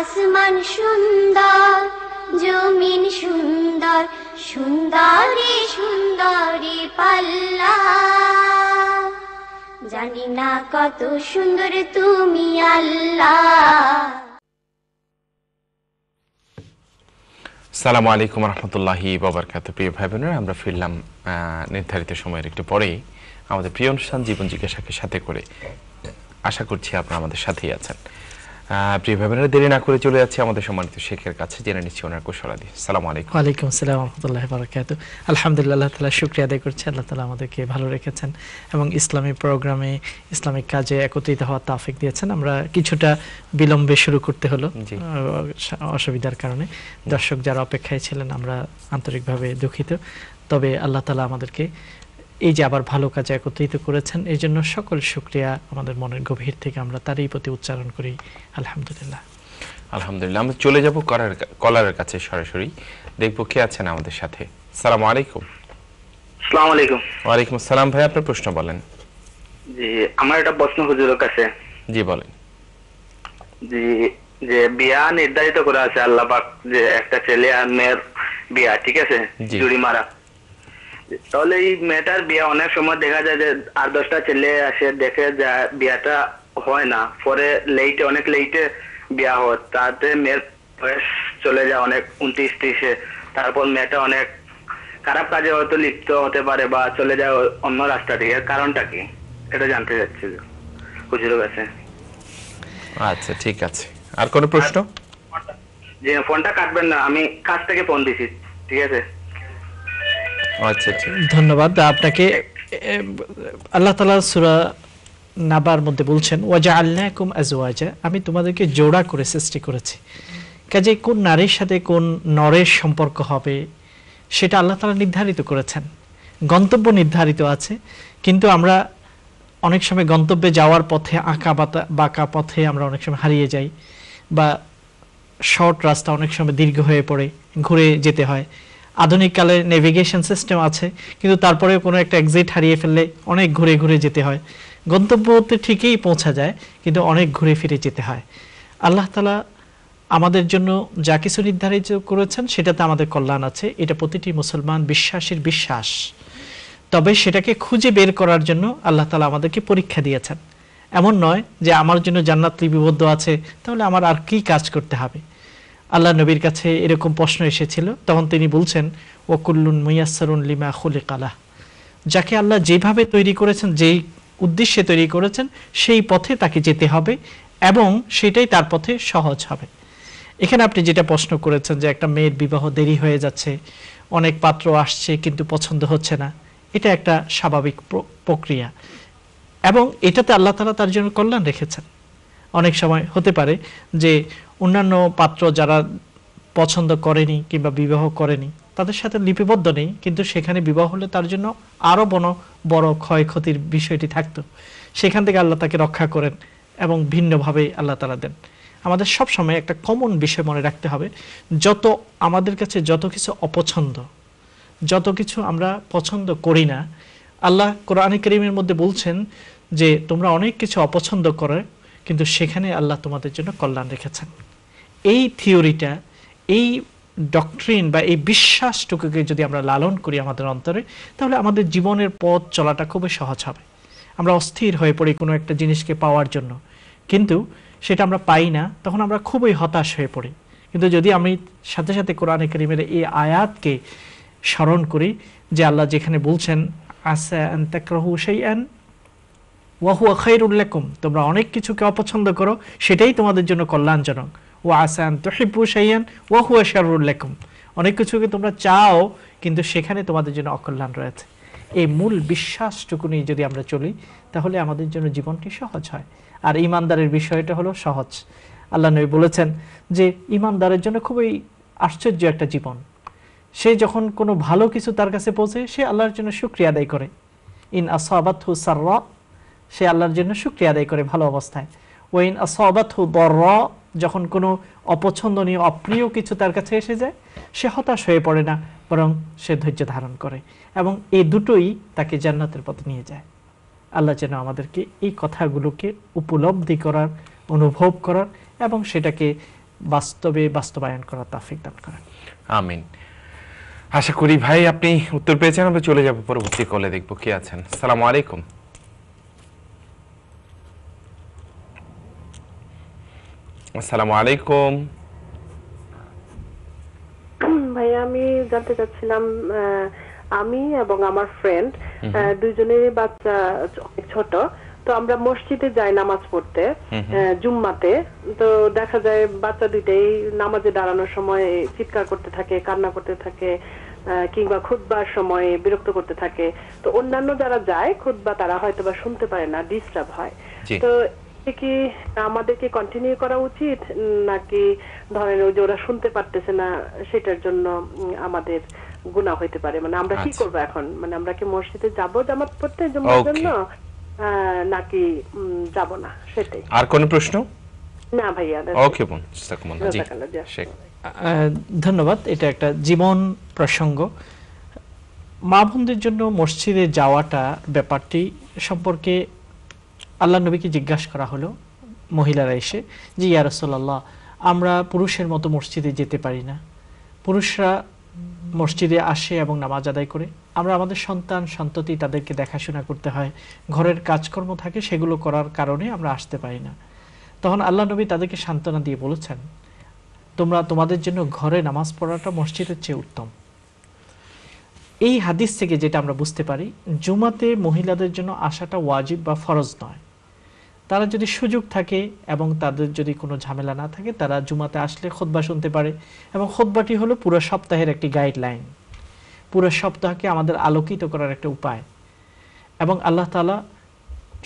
আসমান সুন্দর, জমিন সুন্দর, সুন্দরী সুন্দরী পাল্লা। জানি না কত সুন্দর তুমি আল্লাহ। আসসালামু আলাইকুম রহমতুল্লাহি ওয়াবারাকাতুহু। প্রিয় ভাই বোনেরা, আমরা ফিরলাম নির্ধারিত সময়ের একটু পরেই আমাদের প্রিয় অনুষ্ঠান জীবন জিজ্ঞাসাকে সাথে করে। আশা করছি আপনারা আমাদের সাথেই আছেন। প্রিয় ভাই বোনেরা, দেরি না করে চলে যাচ্ছি আমাদের সম্মানিত শেখের কাছে, জেনে নিচ্ছি ওনার কুশলাদি। আসসালামু আলাইকুম। ওয়ালাইকুম আসসালাম ওয়া রাহমাতুল্লাহি ওয়া বারাকাতুহু। আলহামদুলিল্লাহ, আল্লাহ তাআলা শুকরিয়া আদায় করছি। আল্লাহ তাআলা আমাদেরকে ভালো রেখেছেন এবং ইসলামী প্রোগ্রামে ইসলামিক কাজে একত্রিত হওয়ার তৌফিক দিয়েছেন। আমরা কিছুটা বিলম্বে শুরু করতে হলো অসুবিধার কারণে। দর্শক যারা অপেক্ষায় ছিলেন, আমরা আন্তরিকভাবে দুঃখিত। তবে আল্লাহ তাআলা আমাদেরকে এই যে আবার ভালো কাজে একত্রিত করেছেন, এই জন্য সকল শুকরিয়া আমাদের মনের গভীর থেকে আমরা তারই প্রতি উচ্চারণ করি আলহামদুলিল্লাহ। আলহামদুলিল্লাহ। আমরা চলে যাব কলারের কাছে সরাসরি, দেখবো কে আছেন আমাদের সাথে। আসসালামু আলাইকুম। আসসালামু আলাইকুম। ওয়ালাইকুম আসসালাম। ভাই, আপনার প্রশ্ন বলেন। জি, আমার একটা প্রশ্ন হুজুরের কাছে। জি বলেন। জি, যে বিয়া নির্ধারিত করা আছে আল্লাহ পাক, যে একটা ছেলে আর মেয়ের বিয়া, ঠিক আছে, জুড়ি মারা। তাহলে এই মেয়েটার বিয়া অনেক সময় দেখা যায় যে 8-10টা ছেলে আসে, দেখে যায় বিয়াটা হয় না, পরে লেটে, অনেক লেটে বিয়া হয়, তাতে মেয়ের বয়স চলে যায় অনেক 29-30-এ। তারপর মেয়েটা অনেক খারাপ কাজে হয়তো লিপ্ত হতে পারে বা চলে যায় অন্য রাস্তা দিয়ে। কারণটা কি, এটা জানতে চাচ্ছি হুজুরের কাছে। আচ্ছা, ঠিক আছে। আর কোনো প্রশ্ন? জি, ফোনটা কাটবেন না, আমি কাছ থেকে ফোন দিছি, ঠিক আছে। আচ্ছা, ঠিক। ধন্যবাদ আপনাকে। আল্লাহ তাআলা সূরা নাবার মধ্যে বলছেন, ওয়াজআলনাকুম আজওয়াজা, আমি তোমাদেরকে জোড়া করে সৃষ্টি করেছি। কাজে কোন নারীর সাথে কোন নরের সম্পর্ক হবে সেটা আল্লাহ তাআলা নির্ধারিত করেছেন, গন্তব্য নির্ধারিত আছে। কিন্তু আমরা অনেক সময় গন্তব্যে যাওয়ার পথে বাঁকা পথে আমরা অনেক সময় হারিয়ে যাই, বা শর্ট রাস্তা অনেক সময় দীর্ঘ হয়ে পড়ে, ঘুরে যেতে হয়। আধুনিক কালে নেভিগেশন সিস্টেম আছে, কিন্তু তারপরেও কোনো একটা এক্সিট হারিয়ে ফেললে অনেক ঘুরে ঘুরে যেতে হয়। গন্তব্যতে ঠিকই পৌঁছা যায়, কিন্তু অনেক ঘুরে ফিরে যেতে হয়। আল্লাহ তাআলা আমাদের জন্য যা কিছু নির্ধারিত করেছেন সেটাতে আমাদের কল্যাণ আছে, এটা প্রতিটি মুসলমান বিশ্বাসীর বিশ্বাস। তবে সেটাকে খুঁজে বের করার জন্য আল্লাহ তাআলা আমাদেরকে পরীক্ষা দিয়েছেন। এমন নয় যে আমার জন্য জান্নাত লিপিবদ্ধ আছে, তাহলে আমার আর কি কাজ করতে হবে। আল্লাহ নবীর কাছে এরকম প্রশ্ন এসেছিল, তখন তিনি বলছেন, ওয়াকুল্লুন মুয়াসসারুন লিমা খুলিকা লাহ, যাকে আল্লাহ যেভাবে তৈরি করেছেন, যেই উদ্দেশ্যে তৈরি করেছেন, সেই পথে তাকে যেতে হবে এবং সেটাই তার পথে সহজ হবে। এখানে আপনি যেটা প্রশ্ন করেছেন যে একটা মেয়ের বিবাহ দেরি হয়ে যাচ্ছে, অনেক পাত্র আসছে কিন্তু পছন্দ হচ্ছে না, এটা একটা স্বাভাবিক প্রক্রিয়া এবং এটাতে আল্লাহ তাআলা তার জন্য কল্যাণ রেখেছেন। অনেক সময় হতে পারে যে অন্যান্য পাত্র যারা পছন্দ করেনি কিংবা বিবাহ করেনি, তাদের সাথে লিপিবদ্ধ নেই, কিন্তু সেখানে বিবাহ হলে তার জন্য আরও বড় ক্ষয়ক্ষতির বিষয়টি থাকতো। সেখান থেকে আল্লাহ তাকে রক্ষা করেন এবং ভিন্নভাবে আল্লাহ তাআলা দেন। আমাদের সব সময় একটা কমন বিষয় মনে রাখতে হবে, যত আমাদের কাছে যত কিছু অপছন্দ, যত কিছু আমরা পছন্দ করি না, আল্লাহ কোরআনে কারীমের মধ্যে বলছেন যে তোমরা অনেক কিছু অপছন্দ করো, কিন্তু সেখানে আল্লাহ তোমাদের জন্য কল্যাণ রেখেছেন। এই থিওরিটা, এই ডক্ট্রিন বা এই বিশ্বাসটুকুকে যদি আমরা লালন করি আমাদের অন্তরে, তাহলে আমাদের জীবনের পথ চলাটা খুবই সহজ হবে। আমরা অস্থির হয়ে পড়ি কোনো একটা জিনিসকে পাওয়ার জন্য, কিন্তু সেটা আমরা পাই না, তখন আমরা খুবই হতাশ হয়ে পড়ি। কিন্তু যদি আমি সাথে সাথে কোরআনে কারীমের এই আয়াতকে স্মরণ করি, যে আল্লাহ যেখানে বলছেন, আসা আন তাকরাহু শাইআন ওয়া হুয়া খায়রুল লাকুম, তোমরা অনেক কিছুকে অপছন্দ করো, সেটাই তোমাদের জন্য কল্যাণজনক। ওয়া আসা আন তুহিব্বু শাইআন ওয়া হুয়া শাররুল লাকুম, অনেক কিছুকে তোমরা চাও কিন্তু সেখানে তোমাদের জন্য অকল্যাণ রয়েছে। এই মূল বিশ্বাসটুকু নিয়ে যদি আমরা চলি, তাহলে আমাদের জন্য জীবনটি সহজ হয়। আর ঈমানদারের বিষয়টা হলো সহজ। আল্লাহ নবী বলেছেন যে ঈমানদারের জন্য খুবই আশ্চর্য একটা জীবন। সে যখন কোনো ভালো কিছু তার কাছে পৌঁছে, সে আল্লাহর জন্য শুকরিয়া আদায় করে। ইন আসাবাতহু সাররা, সে আল্লাহর জন্য শুকরিয়া আদায় করে ভালো অবস্থায়। ওয়াইন আসাবাতহু দাররা, যখন কোনো অপছন্দনীয় অপ্রিয় কিছু তার কাছে এসে যায়, সে হতাশ হয়ে পড়ে না, বরং সে ধৈর্য ধারণ করে, এবং এই দুটোই তাকে জান্নাতের পথে নিয়ে যায়। আল্লাহ যেন আমাদেরকে এই কথাগুলোকে উপলব্ধি করার, অনুভব করার এবং সেটাকে বাস্তবে বাস্তবায়ন করার তৌফিক দান করেন। আমিন। আশা করি ভাই আপনি উত্তর পেয়েছেন। আমরা চলে যাব পরবর্তী কলে, দেখবো কে আছেন। আসসালামু আলাইকুম। আসসালামু আলাইকুম। ভাই আমি জানতে চাচ্ছিলাম, আমি এবং আমার ফ্রেন্ড দুইজনেরই বাচ্চা অনেক ছোট, তো আমরা মসজিদে যাই নামাজ পড়তে জুম্মাতে। তো দেখা যায় বাচ্চা দুইটাই নামাজে দাঁড়ানোর সময় চিৎকার করতে থাকে, কান্না করতে থাকে, কিংবা খুতবার সময় বিরক্ত করতে থাকে। তো অন্যান্য যারা যায় খুতবা তারা হয়তো বা শুনতে পারে না, ডিস্টার্ব হয়। তো কি আমাদেরকে কন্টিনিউ করা উচিত, নাকি ধরেন ওই যে ওরা শুনতে পারতেছে না সেটার জন্য আমাদের গুনাহ হইতে পারে? মানে আমরা কি করবো এখন? মানে আমরা কি মসজিদে যাব জামাত পড়তে জুম্মার জন্য, নাকি যাব না? সেটাই। আর কোন প্রশ্ন? না ভাইয়া। ওকে বোন, জাযাকুমুল্লাহ। জি শেখ। ধন্যবাদ। এটা একটা জীবন প্রসঙ্গ। মা বোনদের জন্য মসজিদে যাওয়াটা ব্যাপারটি সম্পর্কে আল্লাহ নবীকে জিজ্ঞাসা করা হলো, মহিলারা এসে, যে ইয়া রাসূলুল্লাহ, আমরা পুরুষের মতো মসজিদে যেতে পারি না। পুরুষরা মসজিদে আসে এবং নামাজ আদায় করে, আমরা আমাদের সন্তান সন্ততি তাদেরকে দেখাশোনা করতে হয়, ঘরের কাজকর্ম থাকে, সেগুলো করার কারণে আমরা আসতে পারি না। তখন আল্লাহ নবী তাদেরকে সান্ত্বনা দিয়ে বলেছেন, তোমাদের জন্য ঘরে নামাজ পড়াটা মসজিদের চেয়ে উত্তম। এই হাদিস থেকে যেটা আমরা বুঝতে পারি, জুমাতে মহিলাদের জন্য আসাটা ওয়াজিব বা ফরজ নয়। তারা যদি সুযোগ থাকে এবং তাদের যদি কোনো ঝামেলা না থাকে, তারা জুমাতে আসলে খুতবা শুনতে পারে। এবং খুতবাটি হলো পুরো সপ্তাহের একটি গাইডলাইন, পুরো সপ্তাহকে আমাদের আলোকিত করার একটা উপায়। এবং আল্লাহ তাআলা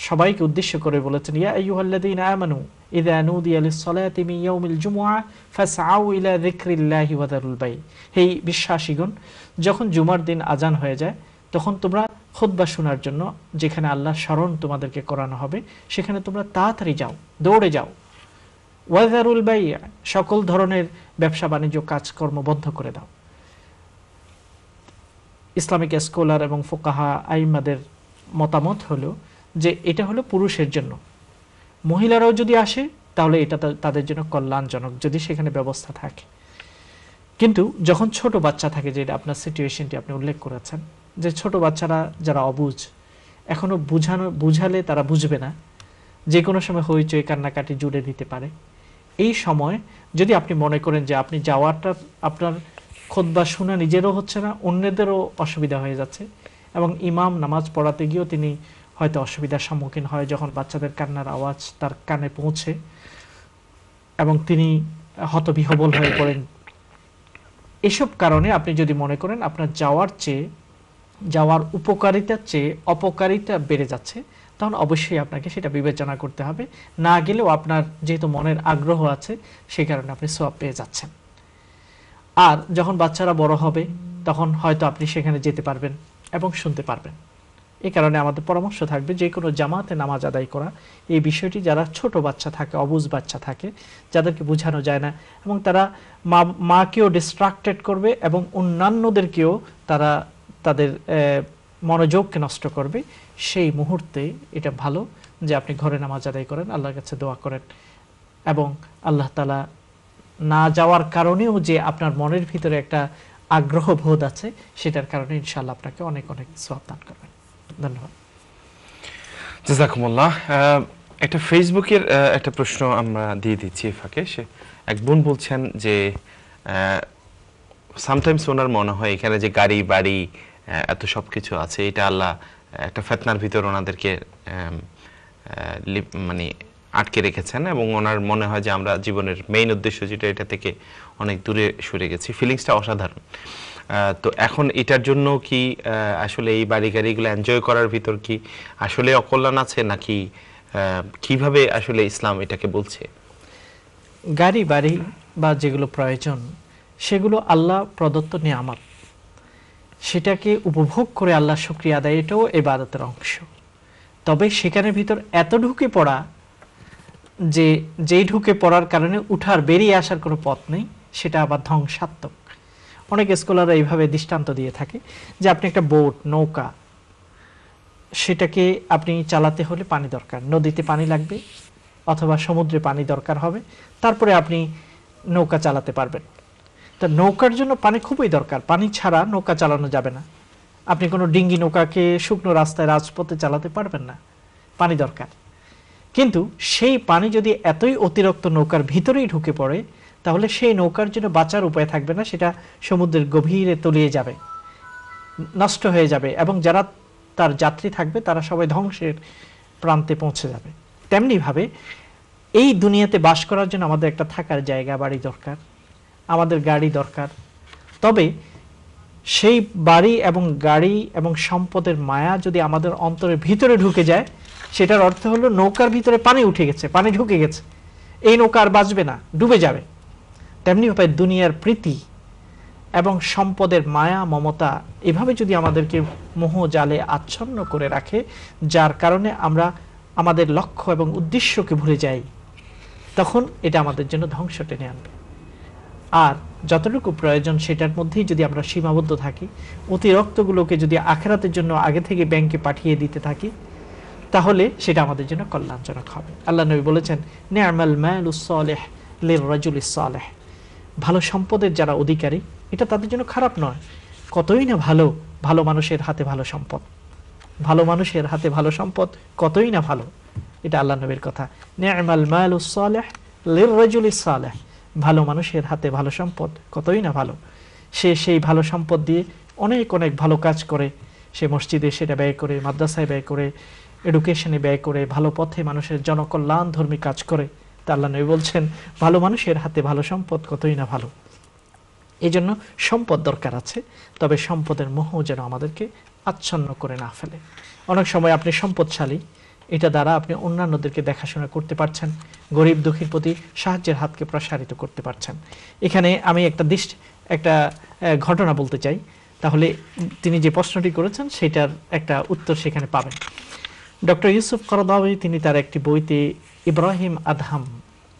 সবাইকে উদ্দেশ্য করে বলেছেন, ইয়া আইয়ুহাল্লাযীনা আমানু ইযা নুদিয়া লিস-সালাতি মিন ইয়াউমিল জুমআহ ফাসআউ ইলা যিকরিল্লাহি ওয়া যারুল বাই। হে বিশ্বাসীগণ, যখন জুমার দিন আজান হয়ে যায় তখন তোমরা খুতবা শোনার জন্য যেখানে আল্লাহর স্মরণ তোমাদেরকে করানো হবে সেখানে তোমরা তাড়াতাড়ি যাও, দৌড়ে যাও। ওয়া যারুল বাই, সকল ধরনের ব্যবসা বাণিজ্য কাজকর্ম বন্ধ করে দাও। ইসলামিক স্কলার এবং ফুকাহা আইম্মাদের মতামত হলো যে এটা হলো পুরুষের জন্য। মহিলারাও যদি আসে তাহলে এটা তাদের জন্য কল্যাণজনক, যদি সেখানে ব্যবস্থা থাকে। কিন্তু যখন ছোট বাচ্চা থাকে, যেটা আপনার সিচুয়েশনটি আপনি উল্লেখ করেছেন, যে ছোট বাচ্চারা যারা অবুঝ, এখনো বুঝালে তারা বুঝবে না, যে কোনো সময় হইচই কান্নাকাটি জুড়ে দিতে পারে। এই সময় যদি আপনি মনে করেন যে আপনি যাওয়াটা আপনার খুতবা শোনা নিজেরও হচ্ছে না, অন্যদেরও অসুবিধা হয়ে যাচ্ছে, এবং ইমাম নামাজ পড়াতে গিয়েও তিনি হয়তো অসুবিধার সম্মুখীন হয় যখন বাচ্চাদের কান্নার আওয়াজ তার কানে পৌঁছে এবং তিনি হতবিহ্বল হয়ে পড়েন, এসব কারণে আপনি যদি মনে করেন আপনার যাওয়ার উপকারিতার চেয়ে অপকারিতা বেড়ে যাচ্ছে, তখন অবশ্যই আপনাকে সেটা বিবেচনা করতে হবে। না গেলেও আপনার যেহেতু মনের আগ্রহ আছে সেই কারণে আপনি সওয়াব পেয়ে যাচ্ছেন। আর যখন বাচ্চারা বড় হবে তখন হয়তো আপনি সেখানে যেতে পারবেন এবং শুনতে পারবেন। এই কারণে আমাদের পরামর্শ থাকবে যে কোনো জামাতে নামাজ আদায় করা, এই বিষয়টি যারা ছোট বাচ্চা থাকে, অবুঝ বাচ্চা থাকে, যাদেরকে বোঝানো যায় না, এবং তারা মাকেও ডিস্ট্রাক্টেড করবে এবং অন্যান্যদেরকেও তারা তাদের মনোযোগকে নষ্ট করবে, সেই মুহূর্তে এটা ভালো যে আপনি ঘরে নামাজ আদায় করেন, আল্লাহর কাছে দোয়া করেন, এবং আল্লাহ তাআলা না যাওয়ার কারণেও যে আপনার মনের ভিতরে একটা আগ্রহ বোধ আছে, সেটার কারণে ইনশাআল্লাহ আপনাকে অনেক অনেক সওয়াব দান করবেন। ধন্যবাদ। জাযাকুমুল্লাহ। একটা ফেসবুকের একটা প্রশ্ন আমরা দিয়ে দিচ্ছি ফাঁকে। সে এক বোন বলছেন যে সামটাইমস ওনার মনে হয় এখানে যে গাড়ি বাড়ি এত সব কিছু আছে, এটা আল্লাহ একটা ফিতনার ভিতর ওনাদেরকে মানে আটকে রেখেছেন, এবং ওনার মনে হয় যে আমরা জীবনের মেইন উদ্দেশ্য যেটা, এটা থেকে অনেক দূরে সরে গেছি। ফিলিংসটা অসাধারণ। তো এখন এটার জন্য কি আসলে এই বাড়ি গাড়িগুলো এনজয় করার ভিতর কি আসলে অকল্যাণ আছে, নাকি কিভাবে আসলে ইসলাম এটাকে বলছে? গাড়ি বাড়ি বা যেগুলো প্রয়োজন সেগুলো আল্লাহ প্রদত্ত নিয়ামত, সেটাকে উপভোগ করে আল্লাহ শুকরিয়া আদায়, এটাও ইবাদতের অংশ। তবে সেখানের ভিতর এত ঢুকে পড়া যে যেই ঢুকে পড়ার কারণে উঠার বেরিয়ে আসার কোনো পথ নেই, সেটা আবার ধ্বংসাত্মক। অনেক স্কলাররা এইভাবে দৃষ্টান্ত দিয়ে থাকে যে আপনি একটা বোট, নৌকা, সেটাকে আপনি চালাতে হলে পানি দরকার, নদীতে পানি লাগবে অথবা সমুদ্রে পানি দরকার হবে, তারপরে আপনি নৌকা চালাতে পারবেন। তা নৌকার জন্য পানি খুবই দরকার, পানি ছাড়া নৌকা চালানো যাবে না। আপনি কোনো ডিঙ্গি নৌকাকে শুকনো রাস্তায় রাজপথে চালাতে পারবেন না, পানি দরকার। কিন্তু সেই পানি যদি এতই অতিরিক্ত নৌকার ভিতরেই ঢুকে পড়ে, তাহলে সেই নৌকার জন্য বাঁচার উপায় থাকবে না, সেটা সমুদ্রের গভীরে তলিয়ে যাবে, নষ্ট হয়ে যাবে, এবং যারা তার যাত্রী থাকবে তারা সবাই ধ্বংসের প্রান্তে পৌঁছে যাবে। তেমনিভাবে এই দুনিয়াতে বাস করার জন্য আমাদের একটা থাকার জায়গা, বাড়ি দরকার, আমাদের গাড়ি দরকার। তবে সেই বাড়ি এবং গাড়ি এবং সম্পদের মায়া যদি আমাদের অন্তরের ভিতরে ঢুকে যায়, সেটার অর্থ হলো নৌকার ভিতরে পানি উঠে গেছে, পানি ঢুকে গেছে, এই নৌকা আর বাঁচবে না, ডুবে যাবে। তেমনিভাবে দুনিয়ার প্রীতি এবং সম্পদের মায়া মমতা এভাবে যদি আমাদেরকে মোহ জালে আচ্ছন্ন করে রাখে, যার কারণে আমরা আমাদের লক্ষ্য এবং উদ্দেশ্যকে ভুলে যাই, তখন এটা আমাদের জন্য ধ্বংস টেনে আনবে। আর যতটুকু প্রয়োজন সেটার মধ্যেই যদি আমরা সীমাবদ্ধ থাকি, অতিরিক্তগুলোকে যদি আখিরাতের জন্য আগে থেকে ব্যাংকে পাঠিয়ে দিতে থাকি, তাহলে সেটা আমাদের জন্য কল্যাণজনক হবে। আল্লাহ নবী বলেছেন, নি'মাল মালুস সালিহ লিররাজুলিস সালিহ, ভালো সম্পদের যারা অধিকারী এটা তাদের জন্য খারাপ নয়, কতই না ভালো, ভালো মানুষের হাতে ভালো সম্পদ, ভালো মানুষের হাতে ভালো সম্পদ কতই না ভালো। এটা আল্লাহ নবীর কথা, নি'মাল মালুস সালিহ লিররাজুলিস সালিহ, ভালো মানুষের হাতে ভালো সম্পদ কতই না ভালো। সে সেই ভালো সম্পদ দিয়ে অনেক অনেক ভালো কাজ করে, সে মসজিদে সেটা ব্যয় করে, মাদ্রাসায় ব্যয় করে, এডুকেশনে ব্যয় করে, ভালো পথে মানুষের জনকল্যাণ ধর্মী কাজ করে। তা আল্লাহ নবী বলছেন, ভালো মানুষের হাতে ভালো সম্পদ কতই না ভালো। এই জন্য সম্পদ দরকার আছে, তবে সম্পদের মোহ যেন আমাদেরকে আচ্ছন্ন করে না ফেলে। অনেক সময় আপনি সম্পদশালী, এটা দ্বারা আপনি অন্যান্যদেরকে দেখাশোনা করতে পারছেন, গরিব দুঃখীর প্রতি সাহায্যের হাতকে প্রসারিত করতে পারছেন। এখানে আমি একটা ঘটনা বলতে চাই, তাহলে তিনি যে প্রশ্নটি করেছেন সেটার একটা উত্তর সেখানে পাবেন। ডক্টর ইউসুফ করদাওয়ি তিনি তার একটি বইতে ইব্রাহিম আদহাম,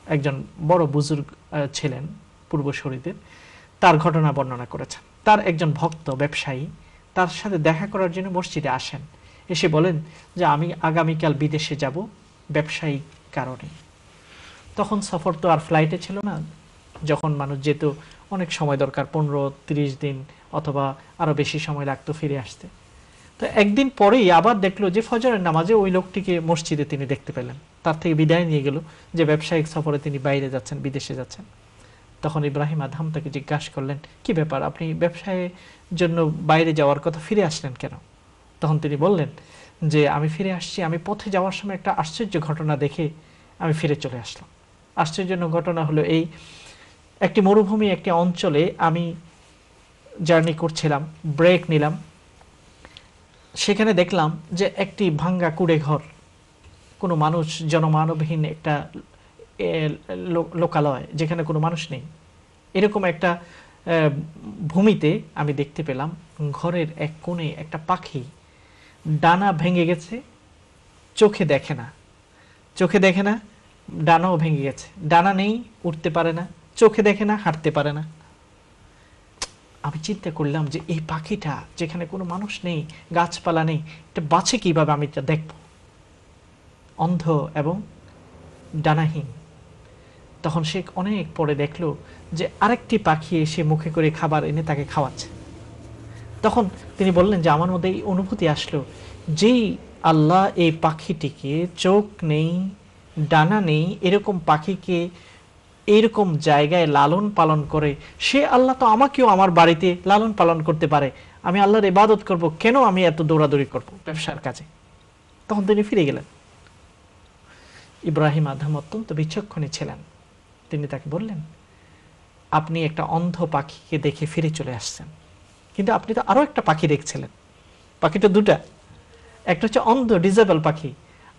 একজন বড় বুজুর্গ ছিলেন পূর্বসূরীদের, তার ঘটনা বর্ণনা করেছেন। তার একজন ভক্ত ব্যবসায়ী তার সাথে দেখা করার জন্য মসজিদে আসেন, এসে বলেন যে আমি আগামীকাল বিদেশে যাব ব্যবসায়িক কারণে। তখন সফর তো আর ফ্লাইটে ছিল না, যখন মানুষ যেত অনেক সময় দরকার, 15-30 দিন অথবা আরো বেশি সময় লাগতো ফিরে আসতে। তো একদিন পরেই আবার দেখলো যে ফজরের নামাজে ওই লোকটিকে মসজিদে তিনি দেখতে পেলেন, তার থেকে বিদায় নিয়ে গেল যে ব্যবসায়িক সফরে তিনি বাইরে যাচ্ছেন, বিদেশে যাচ্ছেন। তখন ইব্রাহিম আদহাম তাকে জিজ্ঞাসা করলেন, কি ব্যাপার, আপনি ব্যবসায়ের জন্য বাইরে যাওয়ার কথা, ফিরে আসলেন কেন? তখন তিনি বললেন যে আমি ফিরে আসছি, আমি পথে যাওয়ার সময় একটা আশ্চর্য ঘটনা দেখে আমি ফিরে চলে আসলাম। আশ্চর্যজনক ঘটনা হলো এই, একটি মরুভূমি একটি অঞ্চলে আমি জার্নি করছিলাম, ব্রেক নিলাম, সেখানে দেখলাম যে একটি ভাঙ্গা কুড়ে ঘর, কোনো মানুষ, জনমানবহীন একটা লোকালয় যেখানে কোনো মানুষ নেই, এরকম একটা ভূমিতে আমি দেখতে পেলাম ঘরের এক কোণে একটা পাখি, ডানা ভেঙে গেছে, চোখে দেখে না, ডানাও ভেঙে গেছে, ডানা নেই, উঠতে পারে না, চোখে দেখে না, হাঁটতে পারে না। আমি চিন্তা করলাম যে এই পাখিটা যেখানে কোনো মানুষ নেই, গাছপালা নেই, এটা বাঁচে কিভাবে, আমি এটা দেখব, অন্ধ এবং ডানাহীন। তখন সে অনেক পরে দেখলো যে আরেকটি পাখি এসে মুখে করে খাবার এনে তাকে খাওয়াচ্ছে। তখন তিনি বললেন যে আমার মধ্যে এই অনুভূতি আসলো, যেই আল্লাহ এই পাখিটিকে চোখ নেই, ডানা নেই, এরকম পাখিকে এইরকম জায়গায় লালন পালন করে, সে আল্লাহ তো আমাকেও আমার বাড়িতে লালন পালন করতে পারে, আমি আল্লাহর ইবাদত করব, কেন আমি এত দৌড়াদৌড়ি করব ব্যবসার কাজে? তখন তিনি ফিরে গেলেন। ইব্রাহিম আদহাম অত্যন্ত বিচক্ষণী ছিলেন, তিনি তাকে বললেন, আপনি একটা অন্ধ পাখিকে দেখে ফিরে চলে আসছেন, কিন্তু আপনি তো আরো একটা পাখি দেখছিলেন, পাখিটা দুটা, একটা হচ্ছে অন্ধ ডিজেবল পাখি,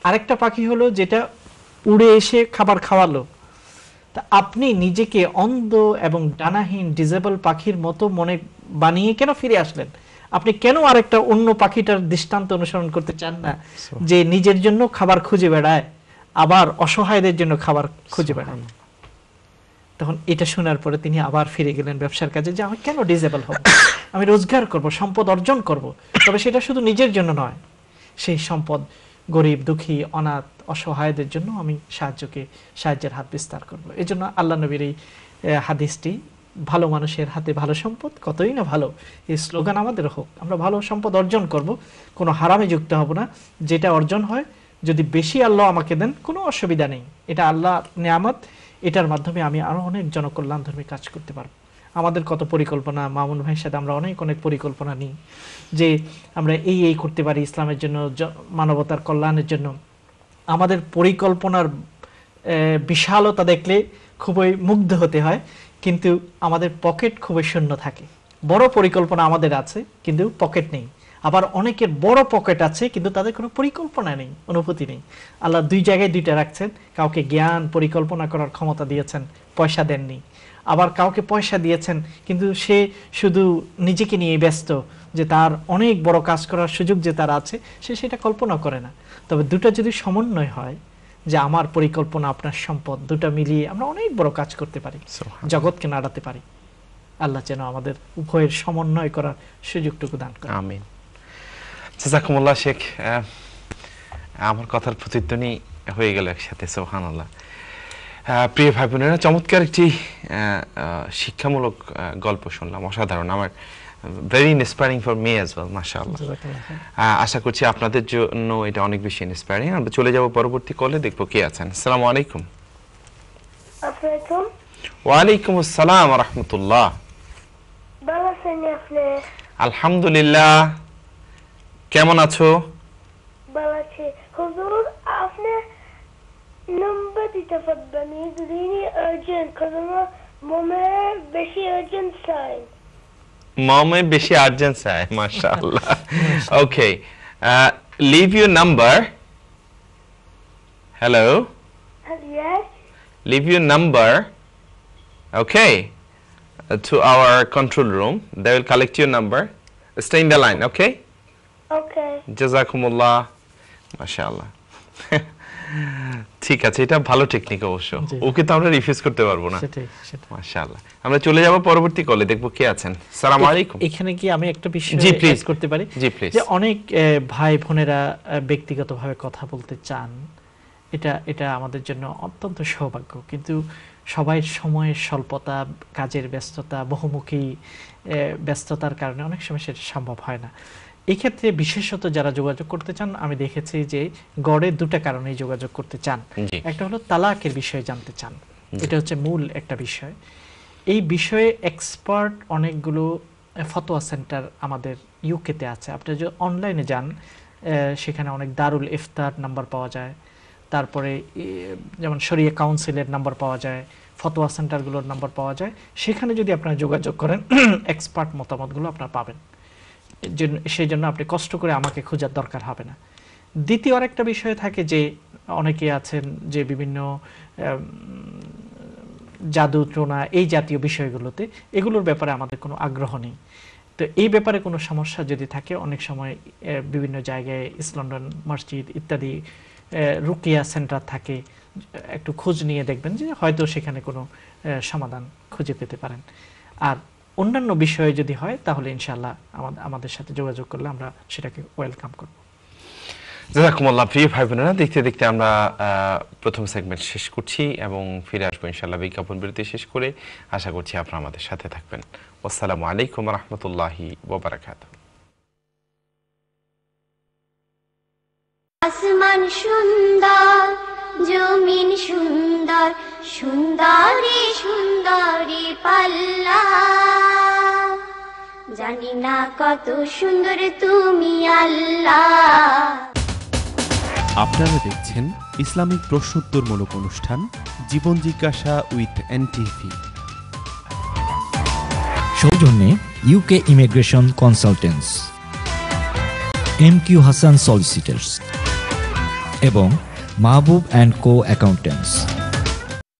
আরেকটা পাখি হলো যেটা উড়ে এসে খাবার খাওয়ালো। তা আপনি নিজেকে অন্ধ এবং ডানাহীন ডিজেবল পাখির মতো মনে বানিয়ে কেন ফিরে আসলেন? আপনি কেন আরেকটা অন্য পাখিটার দৃষ্টান্ত অনুসরণ করতে চান না, যে নিজের জন্য খাবার খুঁজে বেড়ায়, আবার অসহায়দের জন্য খাবার খুঁজে বেড়ায়? তখন এটা শোনার পরে তিনি আবার ফিরে গেলেন ব্যবসার কাজে, যে আমি কেন ডিজেবল হব, আমি রোজগার করব, সম্পদ অর্জন করব, তবে সেটা শুধু নিজের জন্য নয়, সেই সম্পদ গরিব দুঃখী অনাথ অসহায়দের জন্য আমি সাহায্যের হাত বিস্তার করব। এই জন্য আল্লাহ নবীর এই হাদিসটি, ভালো মানুষের হাতে ভালো সম্পদ কতই না ভালো, এই স্লোগান আমাদের হোক। আমরা ভালো সম্পদ অর্জন করব, কোনো হারামে যুক্ত হব না। যেটা অর্জন হয় যদি বেশি আল্লাহ আমাকে দেন কোনো অসুবিধা নেই, এটা আল্লাহ নেয়ামত, এটার মাধ্যমে আমি আরো অনেক জনকল্যাণধর্মী কাজ করতে পারবো। আমাদের কত পরিকল্পনা, মামুন ভাইয়ের সাথে আমরা অনেক পরিকল্পনা নিই যে আমরা এই করতে পারি ইসলামের জন্য, মানবতার কল্যাণের জন্য। আমাদের পরিকল্পনার বিশালতা দেখলে খুবই মুগ্ধ হতে হয়, কিন্তু আমাদের পকেট খুবই শূন্য থাকে। বড় পরিকল্পনা আমাদের আছে কিন্তু পকেট নেই, আবার অনেকের বড় পকেট আছে কিন্তু তাদের কোনো পরিকল্পনা নেই, অনুভূতি নেই। আল্লাহ দুই জায়গায় দুইটা রাখছেন, কাউকে জ্ঞান পরিকল্পনা করার ক্ষমতা দিয়েছেন, পয়সা দেননি। আবার কাউকে পয়সা দিয়েছেন কিন্তু সে শুধু নিজেকে নিয়ে ব্যস্ত, যে তার অনেক বড় কাজ করার সুযোগ যে তার আছে, সে সেটা কল্পনা করে না। তবে দুটা যদি সমন্বয় হয়, যে আমার পরিকল্পনা আপনার সম্পদ, দুটা মিলিয়ে আমরা অনেক বড় কাজ করতে পারি, জগৎকে নাড়াতে পারি। আল্লাহ যেন আমাদের উভয়ের সমন্বয় করার সুযোগটুকু দান করেন। আমিন। জাযাকুমুল্লাহ শেখ, আমার কথার প্রতিধ্বনি হয়ে গেল একসাথে, সুবহানাল্লাহ। প্রিয় ভাই বোনেরা, চমৎকার একটি শিক্ষামূলক গল্প শুনলাম, অসাধারণ। আমার very inspiring for me as well, মাশাআল্লাহ। আশা করছি আপনাদের জন্য এটা অনেক বেশি ইন্সপায়ারিং। আমরা চলে যাব পরবর্তী কলে, দেখবো কে আছেন। আসসালামু আলাইকুম। ওয়ালাইকুম আসসালাম ওয়া রাহমাতুল্লাহ। ভালো আছেন আপনি? আলহামদুলিল্লাহ, কেমন আছো? ভালো আছি হুজুর। আপনি নম্বর দিতে পারবেন যদি আর্জেন্ট, কারণ মমে বেশি আর্জেন্ট চাই। মমে বেশি আর্জেন্ট চাই, মাশাআল্লাহ। ওকে, leave your number. Hello? Yes. Leave your number, okay, to our control room. They will collect your number. Stay in the line, okay? Okay. Jazakumullah. মাশাআল্লাহ। ঠিক আছে, এটা ভালো টেকনিক অবশ্য। ওকে তো আমরা রিফিউজ করতে পারবো না। মাশাআল্লাহ। আমরা চলে যাব পরবর্তী কলে, দেখবো কে আছেন। আসসালামু আলাইকুম। এখানে কি আমি একটা বিষয় অ্যাড করতে পারি? জি প্লিজ। যে অনেক ভাই বোনেরা ব্যক্তিগতভাবে কথা বলতে চান, এটা আমাদের জন্য অত্যন্ত সৌভাগ্য, কিন্তু সবাই সময়ের স্বল্পতা, কাজের ব্যস্ততা, বহুমুখী ব্যস্ততার কারণে অনেক সময় সেটা সম্ভব হয় না। এই ক্ষেত্রে বিশেষত যারা যোগাযোগ করতে চান, আমি দেখেছি যে গড়ে দুটা কারণেই যোগাযোগ করতে চান। একটা হলো তালাকের বিষয়ে জানতে চান, এটা হচ্ছে মূল একটা বিষয়। এই বিষয়ে এক্সপার্ট অনেকগুলো ফতোয়া সেন্টার আমাদের ইউকেতে আছে। আপনি যদি অনলাইনে যান, সেখানে অনেক দারুল ইফতার নাম্বার পাওয়া যায়, তারপরে যেমন শরিয়া কাউন্সিলের নাম্বার পাওয়া যায়, ফতোয়া সেন্টারগুলোর নাম্বার পাওয়া যায়। সেখানে যদি আপনারা যোগাযোগ করেন, এক্সপার্ট মতামতগুলো আপনারা পাবেন। সেই জন্য আপনি কষ্ট করে আমাকে খোঁজার দরকার হবে না। দ্বিতীয় আরেকটা বিষয় থাকে যে অনেকে আছেন যে বিভিন্ন জাদু টোনা এই জাতীয় বিষয়গুলোতে, এগুলোর ব্যাপারে আমাদের কোনো আগ্রহ নেই। তো এই ব্যাপারে কোনো সমস্যা যদি থাকে, অনেক সময় বিভিন্ন জায়গায় ইস্ট লন্ডন মসজিদ ইত্যাদি রুকিয়া সেন্টার থাকে, একটু খোঁজ নিয়ে দেখবেন যে হয়তো সেখানে কোনো সমাধান খুঁজে পেতে পারেন। আর অন্যান্য বিষয়ে যদি হয় তাহলে ইনশাআল্লাহ আমাদের সাথে যোগাযোগ করলে আমরা সেটাকে ওয়েলকাম করব। জাযাকুমুল্লাহ। প্রিয় ভাই বোনেরা, দেখতে দেখতে আমরা প্রথম সেগমেন্ট শেষ করছি এবং ফিরে আসবো ইনশাআল্লাহ বিজ্ঞাপন বিরতি শেষ করে। আশা করছি আপনারা আমাদের সাথে থাকবেন। আসসালামু আলাইকুম ওয়া রাহমাতুল্লাহি ওয়া বারাকাতুহু। আসমান সুন্দর, জমিন সুন্দর, সুন্দরী সুন্দরী পাল্লা, জানি না কত সুন্দর তুমি আল্লাহ। আপনারা দেখছেন ইসলামিক প্রশ্নোত্তরমূলক অনুষ্ঠান জীবন জিজ্ঞাসা উইথ এনটিভি। সৌজন্যে UK immigration consultants, MQ Hasan solicitors এবং মাহবুব অ্যান্ড কো অ্যাকাউন্টেন্টস।